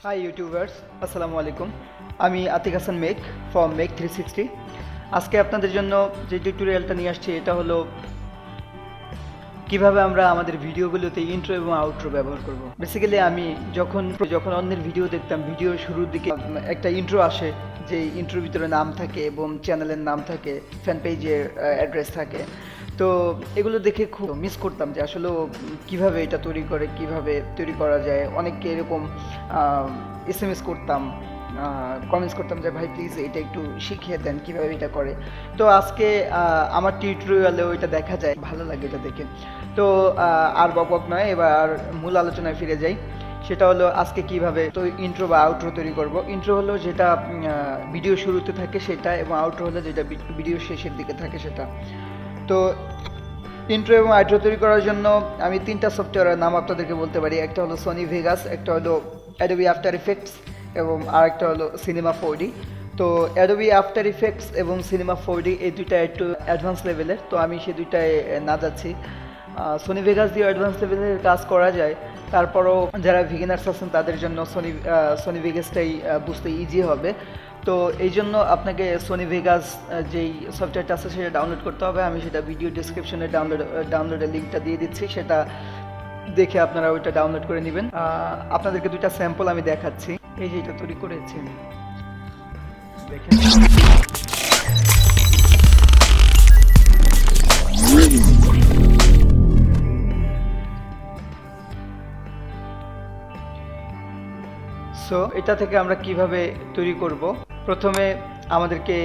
High YouTubers, আসসালামু আলাইকুম। আমি Atik Hasan make from make 360। আজকে আপনাদের জন্য যে টিউটোরিয়ালটা নিয়ে আসছি এটা হলো কিভাবে আমরা আমাদের ভিডিওগুলোতে ইন্ট্রো এবং আউট্রো ব্যবহার করব। বেসিক্যালি আমি যখন যখন অন্যের ভিডিও দেখতাম, ভিডিওর শুরুর দিকে একটা ইন্ট্রো আসে, যে ইন্ট্রোর ভিতরে নাম থাকে এবং চ্যানেলের নাম থাকে, ফ্যান পেজের অ্যাড্রেস থাকে। তো এগুলো দেখে খুব মিস করতাম যে আসলে কিভাবে এটা কিভাবে তৈরি করা যায়। অনেককে এরকম SMS করতাম, কমেন্টস করতাম যে ভাই প্লিজ এটা একটু শিখিয়ে দেন কীভাবে এটা করে। তো আজকে আমার টিউটোরিয়ালে ওইটা দেখা যায়, ভালো লাগে এটা দেখে। তো আর বক নয়, এবার মূল আলোচনায় ফিরে যাই। সেটা হলো আজকে কিভাবে তো ইন্ট্রো বা আউট্রো তৈরি করব। ইন্ট্রো হলো যেটা ভিডিও শুরুতে থাকে সেটা, এবং আউট্রো হলো যেটা ভিডিও শেষের দিকে থাকে সেটা। তো ইন্ট্রো এবং আউট্রো তৈরি করার জন্য আমি তিনটা সফটওয়্যারের নাম আপনাদেরকে বলতে পারি। একটা হলো সনি ভেগাস, একটা হলো অ্যাডোবি আফটার ইফেক্টস, এবং আরেকটা হলো সিনেমা 4D। তো অ্যাডোবি আফটার ইফেক্টস এবং সিনেমা 4D এই দুইটা একটু অ্যাডভান্স লেভেলের, তো আমি সে দুইটায় না যাচ্ছি। সনি ভেগাস দিয়ে অ্যাডভান্স লেভেলের কাজ করা যায়, তারপরও যারা বিগিনার্স আছেন তাদের জন্য সনি ভেগাসটাই বুঝতে ইজি হবে। তো এই জন্য আপনাকে সনি ভেগাস যেই সফটওয়্যারটা আছে সেটা ডাউনলোড করতে হবে। আমি সেটা ভিডিও ডিসক্রিপশনে ডাউনলোডের লিঙ্কটা দিয়ে দিচ্ছি, সেটা দেখে আপনারা ওইটা ডাউনলোড করে নেবেন। আপনাদেরকে দুইটা স্যাম্পল আমি দেখাচ্ছি। এই যে এটা তৈরি করেছি, দেখেন। সো এটা থেকে আমরা কিভাবে তৈরি করব, প্রথমে আমাদেরকে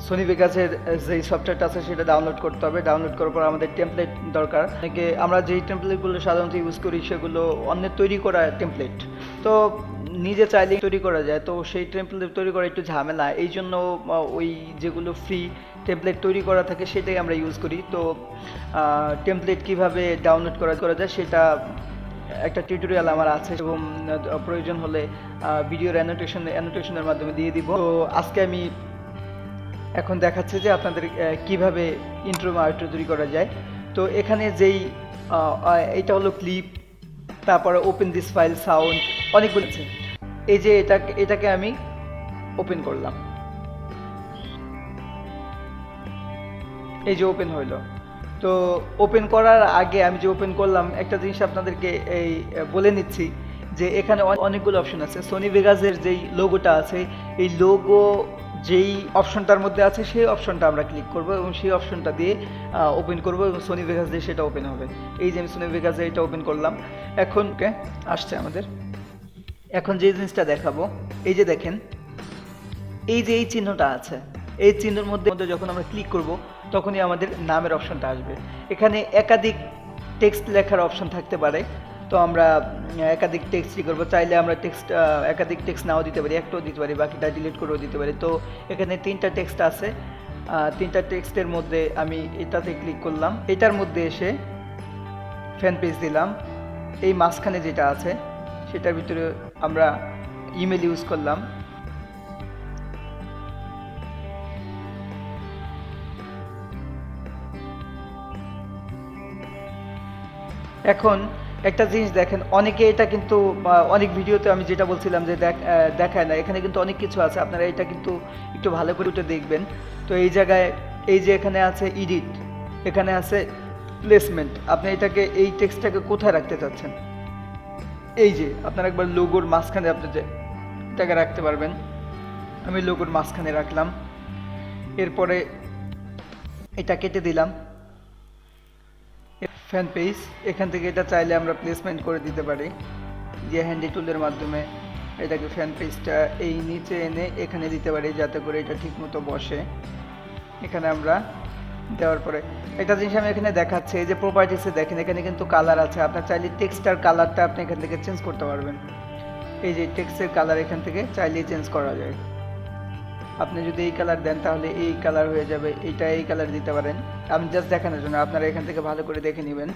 সনি ভেগাসের যে সফটওয়্যারটা আছে সেটা ডাউনলোড করতে হবে। ডাউনলোড করার পর আমাদের টেমপ্লেট দরকার। আমরা যেই টেমপ্লেটগুলো সাধারণত ইউজ করি সেগুলো অন্যের তৈরি করা টেমপ্লেট, তো নিজে চাইলে তৈরি করা যায়। তো সেই টেমপ্লেট তৈরি করা একটু ঝামেলা, এই জন্য ওই যেগুলো ফ্রি টেমপ্লেট তৈরি করা থাকে সেটাই আমরা ইউজ করি। তো টেমপ্লেট কিভাবে ডাউনলোড করা যায় সেটা একটা টিউটোরিয়াল আমার আছে, এবং প্রয়োজন হলে ভিডিওর অ্যানোটেশনের মাধ্যমে দিয়ে দিব। তো আজকে আমি এখন দেখাচ্ছে যে আপনাদের কিভাবে ইন্ট্রো বা আউট্রো তৈরি করা যায়। তো এখানে যেই এইটা হলো ক্লিপ, তারপরে ওপেন দিস ফাইল, সাউন্ড, অনেকগুলো আছে। এই যে এটাকে আমি ওপেন করলাম, এই যে ওপেন হইলো। তো ওপেন করার আগে আমি যে ওপেন করলাম, একটা জিনিস আপনাদেরকে এই বলে নিচ্ছি যে এখানে অনেকগুলো অপশন আছে। সনি ভেগাসের যেই লোগোটা আছে, এই লোগো যেই অপশনটার মধ্যে আছে সেই অপশনটা আমরা ক্লিক করব এবং সেই অপশনটা দিয়ে ওপেন করব, এবং সনি ভেগাস দিয়ে সেটা ওপেন হবে। এই যে আমি সনি ভেগাসে এটা ওপেন করলাম, এখন আসছে আমাদের। এখন যে জিনিসটা দেখাবো, এই যে দেখেন, এই যে এই চিহ্নটা আছে, এই চিহ্নের মধ্যে যখন আমরা ক্লিক করব তখনই আমাদের নামের অপশনটা আসবে। এখানে একাধিক টেক্সট লেখার অপশন থাকতে পারে, তো আমরা একাধিক টেক্সট কী করবো, চাইলে আমরা একাধিক টেক্সট নাও দিতে পারি, একটাও দিতে পারি, বাকিটা ডিলিট করেও দিতে পারি। তো এখানে তিনটা টেক্সট আছে, তিনটা টেক্সটের মধ্যে আমি এটাতে ক্লিক করলাম, এটার মধ্যে এসে ফ্যান পেজ দিলাম। এই মাঝখানে যেটা আছে সেটার ভিতরে আমরা ইমেল ইউজ করলাম। এখন একটা জিনিস দেখেন, অনেকে এটা কিন্তু অনেক ভিডিওতে আমি যেটা বলছিলাম যে দেখায় না, এখানে কিন্তু অনেক কিছু আছে, আপনারা এটা কিন্তু একটু ভালো করে দেখবেন। তো এই জায়গায় এই যে এখানে আছে এডিট, এখানে আছে প্লেসমেন্ট, আপনি এটাকে এই টেক্সটটাকে কোথায় রাখতে চাচ্ছেন, এই যে আপনারা একবার লোগোর মাঝখানে আপনি যে এটাকে রাখতে পারবেন। আমি লোগোর মাঝখানে রাখলাম, এরপরে এটা কেটে দিলাম। ফ্যান পেজ, এখান থেকে এটা চাইলে আমরা প্লেসমেন্ট করে দিতে পারি যে হ্যান্ডি টুলের মাধ্যমে এটাকে ফ্যান পেজটা এই নিচে এনে এখানে দিতে পারি, যাতে করে এটা ঠিকমতো বসে। এখানে আমরা দেওয়ার পরে একটা জিনিস আমি এখানে দেখাচ্ছি, এই যে প্রপার্টিসে দেখেন, এখানে কিন্তু কালার আছে। আপনার চাইলে টেক্সটার কালারটা আপনি এখান থেকে চেঞ্জ করতে পারবেন। এই যে টেক্সটের কালার এখান থেকে চাইলেই চেঞ্জ করা যায়। আপনি যদি এই কালার দেন তাহলে এই কালার হয়ে যাবে, এইটা এই কালার দিতে পারেন। আমি জাস্ট দেখানোর জন্য, আপনারা এখান থেকে ভালো করে দেখে নেবেন।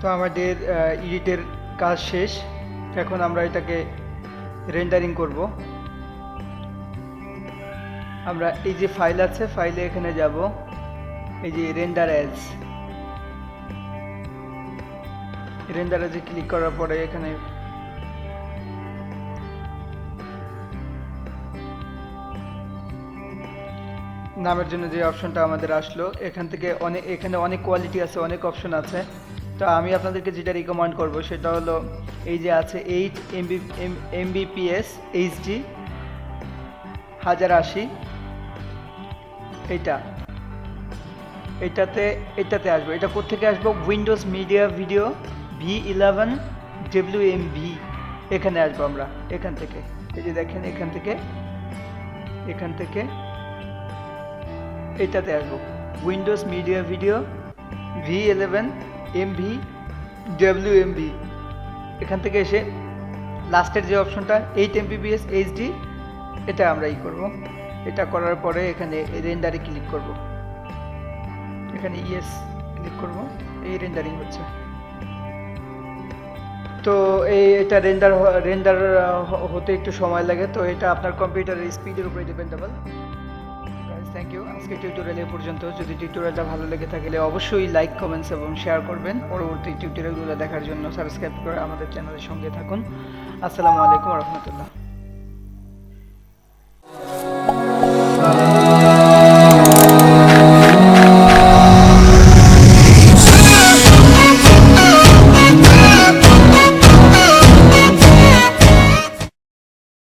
তো আমাদের এডিটের কাজ শেষ। এখন আমরা এটাকে রেন্ডারিং করব। আমরা এই যে ফাইল আছে, ফাইলে এখানে যাব, এই যে রেন্ডার অ্যাজ, রেন্ডার অ্যাজে ক্লিক করার পরে এখানে নামের জন্য যে অপশনটা আমাদের আসলো, এখান থেকে এখানে অনেক কোয়ালিটি আছে, অনেক অপশন আছে। তো আমি আপনাদেরকে যেটা রিকমেন্ড করব সেটা হলো এই যে আছে 8 Mbps HD 1080, এটাতে আসবে। এটা কোত্থেকে আসবো? Windows media video V11 WMV, এখানে আসবো আমরা, এখান থেকে। এই যে দেখেন এখান থেকে এটাতে আসবো, Windows media video V11 MV WMV। এখান থেকে এসে লাস্টের যে অপশনটা 8 Mbps HD, এটা আমরা করব। এটা করার পরে এখানে রেন্ডারে ক্লিক করব, এখানে ইয়েস ক্লিক করব। এই রেন্ডারিং হচ্ছে। তো এটা রেন্ডার হতে একটু সময় লাগে, তো এটা আপনার কম্পিউটারের স্পিডের উপরে ডিপেন্ডেবল। Thank you. আজকে টিউটোরিয়াল এই পর্যন্ত। যদি টিউটোরিয়ালটা ভালো লেগে থাকলে অবশ্যই লাইক, কমেন্টস এবং শেয়ার করবেন। পরবর্তী টিউটোরিয়ালগুলো দেখার জন্য সাবস্ক্রাইব করে আমাদের চ্যানেলের সঙ্গে থাকুন। আসসালামু আলাইকুম ওয়া রাহমাতুল্লাহ।